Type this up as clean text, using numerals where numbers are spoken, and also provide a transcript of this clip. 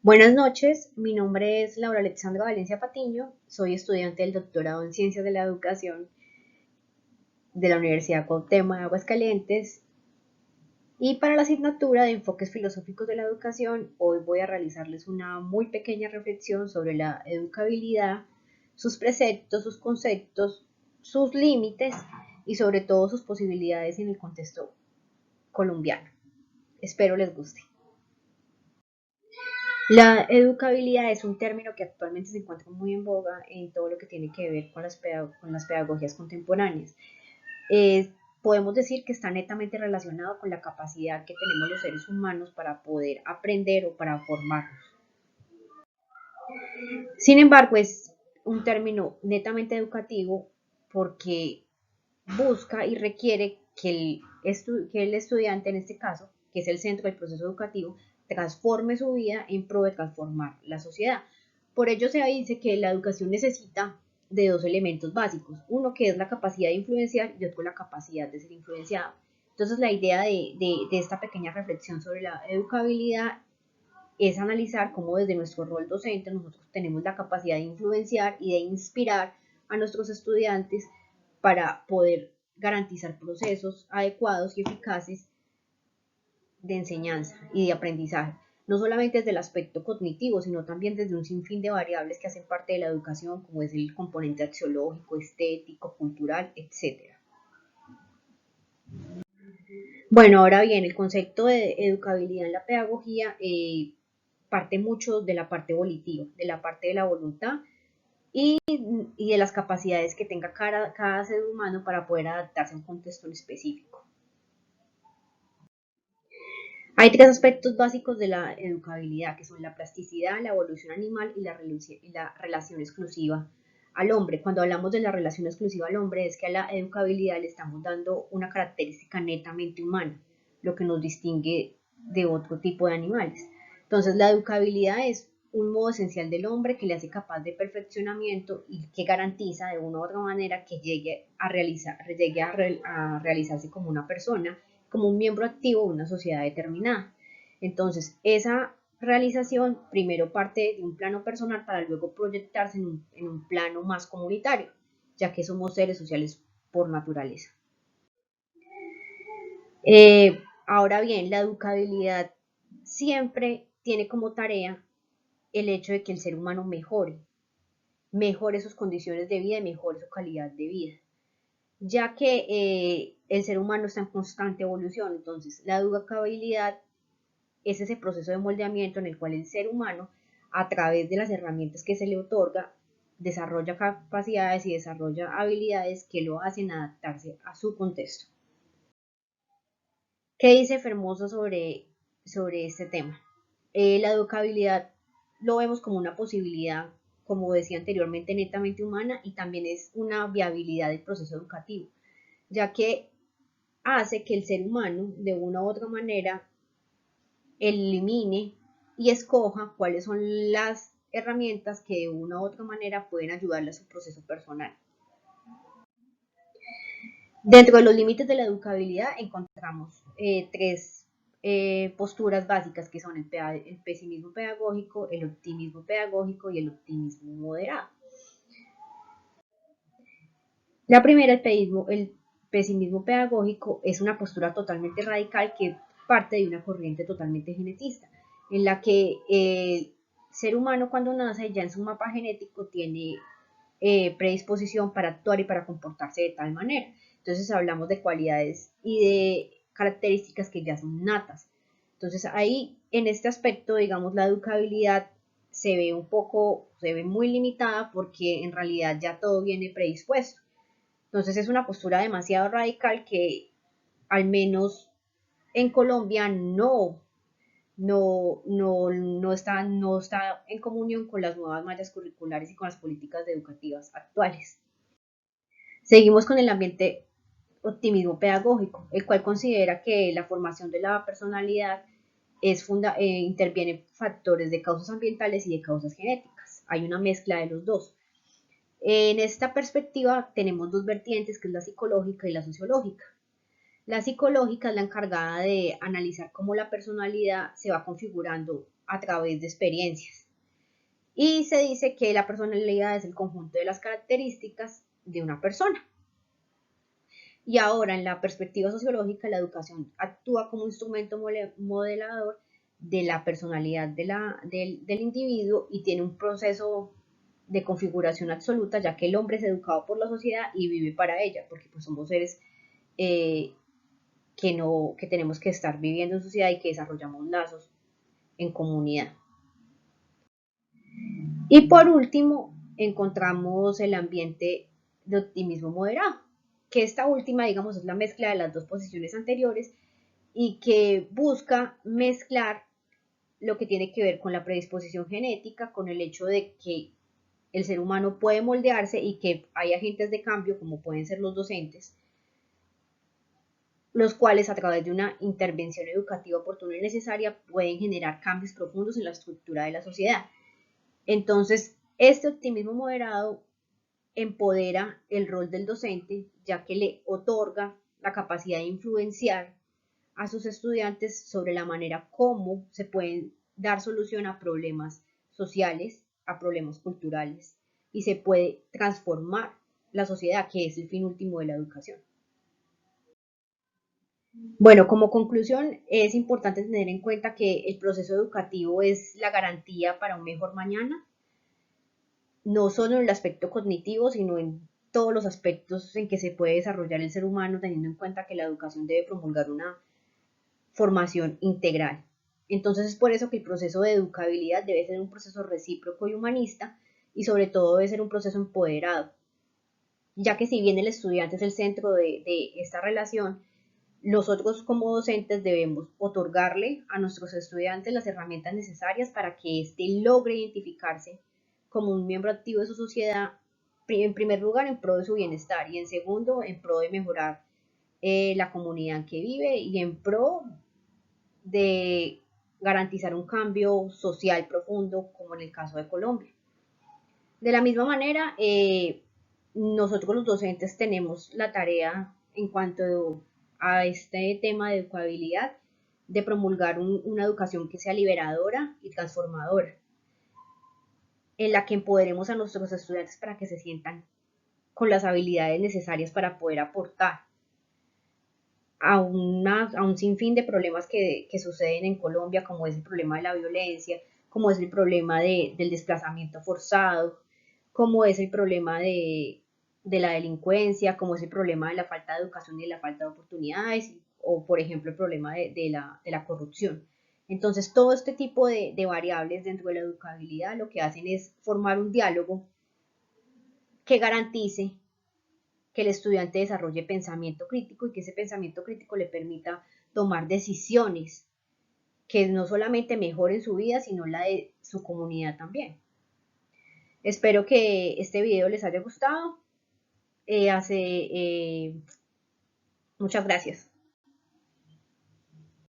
Buenas noches, mi nombre es Laura Alexandra Valencia Patiño, soy estudiante del doctorado en Ciencias de la Educación de la Universidad Cuauhtémoc de Aguascalientes y para la asignatura de Enfoques Filosóficos de la Educación hoy voy a realizarles una muy pequeña reflexión sobre la educabilidad, sus preceptos, sus conceptos, sus límites y sobre todo sus posibilidades en el contexto colombiano. Espero les guste. La educabilidad es un término que actualmente se encuentra muy en boga en todo lo que tiene que ver con las pedagogías contemporáneas. Podemos decir que está netamente relacionado con la capacidad que tenemos los seres humanos para poder aprender o para formarnos. Sin embargo, es un término netamente educativo porque busca y requiere que el estudiante, en este caso, que es el centro del proceso educativo, transforme su vida en pro de transformar la sociedad. Por ello se dice que la educación necesita de dos elementos básicos, uno que es la capacidad de influenciar y otro la capacidad de ser influenciado. Entonces la idea de esta pequeña reflexión sobre la educabilidad es analizar cómo desde nuestro rol docente nosotros tenemos la capacidad de influenciar y de inspirar a nuestros estudiantes para poder garantizar procesos adecuados y eficaces de enseñanza y de aprendizaje, no solamente desde el aspecto cognitivo, sino también desde un sinfín de variables que hacen parte de la educación, como es el componente axiológico, estético, cultural, etc. Bueno, ahora bien, el concepto de educabilidad en la pedagogía parte mucho de la parte volitiva, de la parte de la voluntad y de las capacidades que tenga cada ser humano para poder adaptarse a un contexto específico. Hay tres aspectos básicos de la educabilidad, que son la plasticidad, la evolución animal y la relación exclusiva al hombre. Cuando hablamos de la relación exclusiva al hombre, es que a la educabilidad le estamos dando una característica netamente humana, lo que nos distingue de otro tipo de animales. Entonces, la educabilidad es un modo esencial del hombre que le hace capaz de perfeccionamiento y que garantiza de una u otra manera que a realizarse como una persona, como un miembro activo de una sociedad determinada. Entonces, esa realización primero parte de un plano personal para luego proyectarse en un plano más comunitario, ya que somos seres sociales por naturaleza. Ahora bien, la educabilidad siempre tiene como tarea el hecho de que el ser humano mejore sus condiciones de vida y mejore su calidad de vida, ya que el ser humano está en constante evolución. Entonces, la educabilidad es ese proceso de moldeamiento en el cual el ser humano, a través de las herramientas que se le otorga, desarrolla capacidades y desarrolla habilidades que lo hacen adaptarse a su contexto. ¿Qué dice Fermoso sobre este tema? La educabilidad lo vemos como una posibilidad, como decía anteriormente, netamente humana y también es una viabilidad del proceso educativo, ya que hace que el ser humano, de una u otra manera, elimine y escoja cuáles son las herramientas que de una u otra manera pueden ayudarle a su proceso personal. Dentro de los límites de la educabilidad encontramos tres posturas básicas que son el pesimismo pedagógico, el optimismo pedagógico y el optimismo moderado. La primera, el pesimismo pedagógico, es una postura totalmente radical que parte de una corriente totalmente genetista, en la que el ser humano cuando nace ya en su mapa genético tiene predisposición para actuar y para comportarse de tal manera. Entonces hablamos de cualidades y de características que ya son natas. Entonces ahí en este aspecto, digamos, la educabilidad se ve muy limitada porque en realidad ya todo viene predispuesto. Entonces es una postura demasiado radical que al menos en Colombia no está en comunión con las nuevas mallas curriculares y con las políticas educativas actuales. Seguimos con el ambiente optimismo pedagógico, el cual considera que la formación de la personalidad interviene factores de causas ambientales y de causas genéticas. Hay una mezcla de los dos. En esta perspectiva tenemos dos vertientes, que es la psicológica y la sociológica. La psicológica es la encargada de analizar cómo la personalidad se va configurando a través de experiencias. Y se dice que la personalidad es el conjunto de las características de una persona. Y ahora, en la perspectiva sociológica, la educación actúa como instrumento modelador de la personalidad del individuo y tiene un proceso de configuración absoluta, ya que el hombre es educado por la sociedad y vive para ella, porque pues somos seres eh, que tenemos que estar viviendo en sociedad y que desarrollamos lazos en comunidad. Y por último, encontramos el ambiente de optimismo moderado, que esta última, digamos, es la mezcla de las dos posiciones anteriores y que busca mezclar lo que tiene que ver con la predisposición genética, con el hecho de que el ser humano puede moldearse y que hay agentes de cambio, como pueden ser los docentes, los cuales a través de una intervención educativa oportuna y necesaria pueden generar cambios profundos en la estructura de la sociedad. Entonces, este optimismo moderado empodera el rol del docente, ya que le otorga la capacidad de influenciar a sus estudiantes sobre la manera como se pueden dar solución a problemas sociales, a problemas culturales, y se puede transformar la sociedad, que es el fin último de la educación. Bueno, como conclusión, es importante tener en cuenta que el proceso educativo es la garantía para un mejor mañana, no solo en el aspecto cognitivo, sino en todos los aspectos en que se puede desarrollar el ser humano, teniendo en cuenta que la educación debe promulgar una formación integral. Entonces es por eso que el proceso de educabilidad debe ser un proceso recíproco y humanista y sobre todo debe ser un proceso empoderado, ya que si bien el estudiante es el centro de esta relación, nosotros como docentes debemos otorgarle a nuestros estudiantes las herramientas necesarias para que éste logre identificarse como un miembro activo de su sociedad, en primer lugar en pro de su bienestar y en segundo en pro de mejorar la comunidad en que vive y en pro de garantizar un cambio social profundo como en el caso de Colombia. De la misma manera, nosotros los docentes tenemos la tarea en cuanto a este tema de educabilidad de promulgar una educación que sea liberadora y transformadora, en la que empoderemos a nuestros estudiantes para que se sientan con las habilidades necesarias para poder aportar a un sinfín de problemas que suceden en Colombia, como es el problema de la violencia, como es el problema del desplazamiento forzado, como es el problema de la delincuencia, como es el problema de la falta de educación y de la falta de oportunidades, o por ejemplo el problema de la corrupción. Entonces, todo este tipo de variables dentro de la educabilidad lo que hacen es formar un diálogo que garantice que el estudiante desarrolle pensamiento crítico y que ese pensamiento crítico le permita tomar decisiones que no solamente mejoren su vida, sino la de su comunidad también. Espero que este video les haya gustado. Muchas gracias.